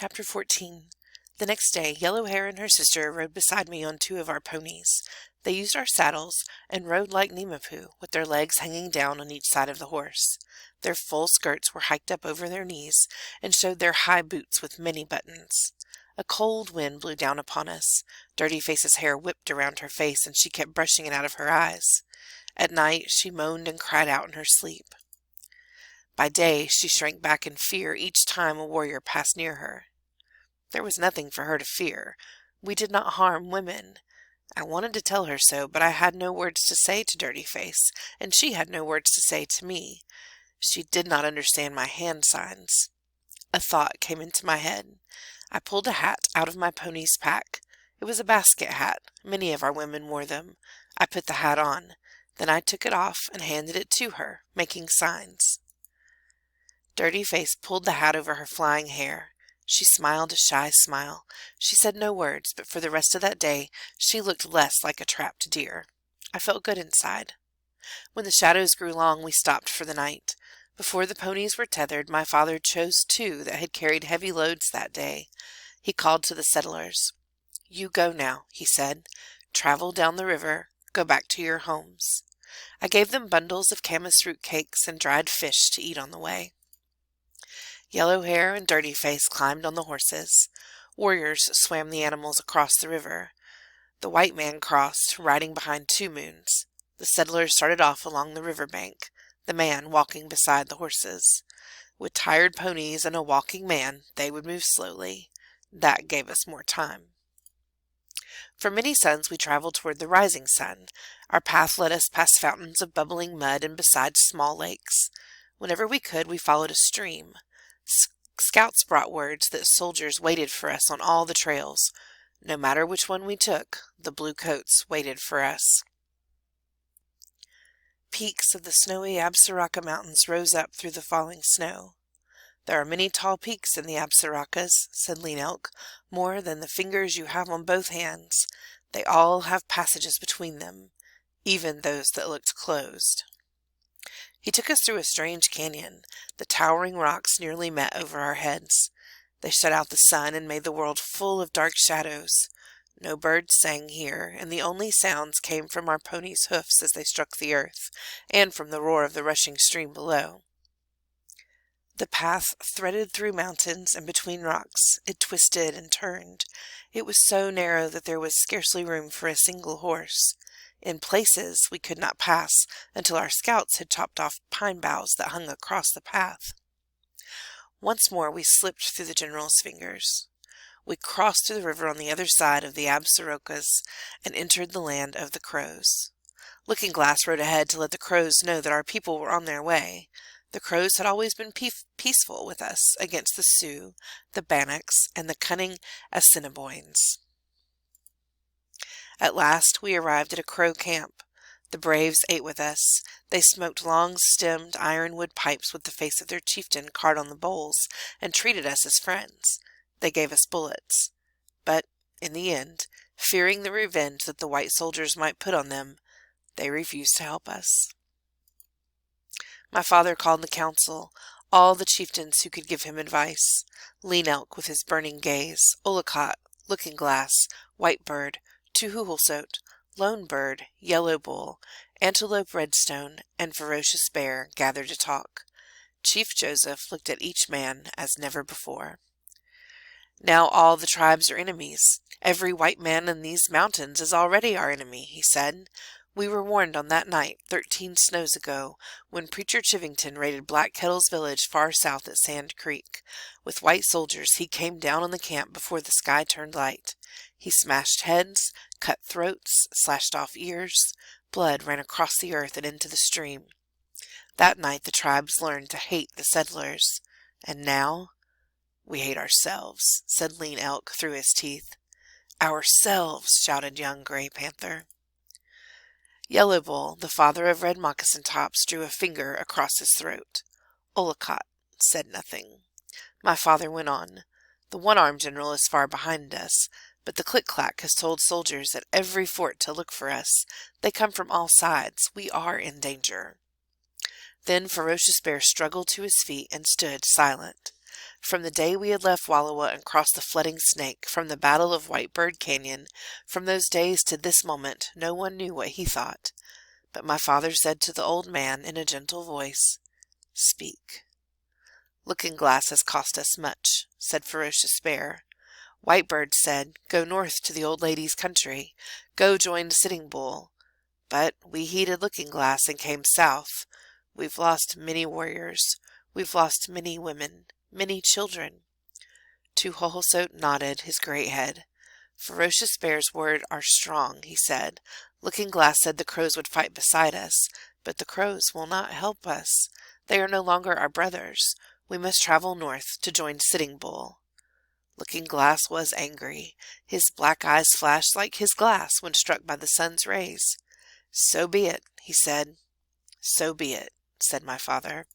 Chapter 14. The next day, Yellowhair and her sister rode beside me on two of our ponies. They used our saddles and rode like Neemapu, with their legs hanging down on each side of the horse. Their full skirts were hiked up over their knees and showed their high boots with many buttons. A cold wind blew down upon us. Dirty Face's hair whipped around her face, and she kept brushing it out of her eyes. At night, she moaned and cried out in her sleep. By day, she shrank back in fear each time a warrior passed near her. There was nothing for her to fear. We did not harm women. I wanted to tell her so, but I had no words to say to Dirty Face, and she had no words to say to me. She did not understand my hand signs. A thought came into my head. I pulled a hat out of my pony's pack. It was a basket hat. Many of our women wore them. I put the hat on. Then I took it off and handed it to her, making signs. Dirty Face pulled the hat over her flying hair. She smiled a shy smile. She said no words, but for the rest of that day she looked less like a trapped deer. I felt good inside. When the shadows grew long, we stopped for the night. Before the ponies were tethered, my father chose two that had carried heavy loads that day. He called to the settlers. "You go now," he said. "Travel down the river. Go back to your homes." I gave them bundles of camas fruit cakes and dried fish to eat on the way. Yellowhair and Dirty Face climbed on the horses. Warriors swam the animals across the river. The white man crossed, riding behind Two Moons. The settlers started off along the river bank, the man walking beside the horses. With tired ponies and a walking man, they would move slowly. That gave us more time. For many suns we traveled toward the rising sun. Our path led us past fountains of bubbling mud and beside small lakes. Whenever we could, we followed a stream. Scouts brought words that soldiers waited for us on all the trails. No matter which one we took, the blue coats waited for us. Peaks of the snowy Absaraka Mountains rose up through the falling snow. "There are many tall peaks in the Absarakas," said Lean Elk, "more than the fingers you have on both hands. They all have passages between them, even those that looked closed." He took us through a strange canyon. The towering rocks nearly met over our heads. They shut out the sun and made the world full of dark shadows. No birds sang here, and the only sounds came from our ponies' hoofs as they struck the earth, and from the roar of the rushing stream below. The path threaded through mountains and between rocks. It twisted and turned. It was so narrow that there was scarcely room for a single horse. In places we could not pass until our scouts had chopped off pine boughs that hung across the path. Once more we slipped through the general's fingers. We crossed to the river on the other side of the Absarokas and entered the land of the Crows. Looking Glass rode ahead to let the Crows know that our people were on their way. The Crows had always been peaceful with us against the Sioux, the Bannocks, and the cunning Assiniboines. At last we arrived at a Crow camp. The braves ate with us. They smoked long-stemmed ironwood pipes with the face of their chieftain carved on the bowls, and treated us as friends. They gave us bullets. But, in the end, fearing the revenge that the white soldiers might put on them, they refused to help us. My father called the council, all the chieftains who could give him advice. Lean Elk with his burning gaze, Ollicott, Looking Glass, White Bird, Tuhuhulsote, Lone Bird, Yellow Bull, Antelope Redstone, and Ferocious Bear gathered to talk. Chief Joseph looked at each man as never before. "Now all the tribes are enemies. Every white man in these mountains is already our enemy," he said. "We were warned on that night 13 snows ago when Preacher Chivington raided Black Kettle's village far south at Sand Creek. With white soldiers he came down on the camp before the sky turned light. He smashed heads, cut throats, slashed off ears. Blood ran across the earth and into the stream. That night the tribes learned to hate the settlers. And now we hate ourselves," said Lean Elk through his teeth. "Ourselves!" shouted young Gray Panther. Yellow Bull, the father of Red Moccasin Tops, drew a finger across his throat. Ollicott said nothing. My father went on. "The one-armed general is far behind us, but the Click-Clack has told soldiers at every fort to look for us. They come from all sides. We are in danger." Then Ferocious Bear struggled to his feet and stood silent. From the day we had left Wallowa and crossed the flooding Snake, from the battle of Whitebird Canyon, from those days to this moment, no one knew what he thought. But my father said to the old man in a gentle voice, "Speak." "Looking Glass has cost us much," said Ferocious Bear. Whitebird said, "Go north to the old lady's country. Go join Sitting Bull." But we heeded Looking Glass and came south. We've lost many warriors. We've lost many women, many children. Tuholhosot nodded his great head. Ferocious Bear's words are strong, he said. Looking Glass said the crows would fight beside us, but the crows will not help us. They are no longer our brothers. We must travel north to join Sitting Bull. Looking Glass was angry. His black eyes flashed like his glass when struck by the sun's rays. "So be it," he said. "So be it," said my father.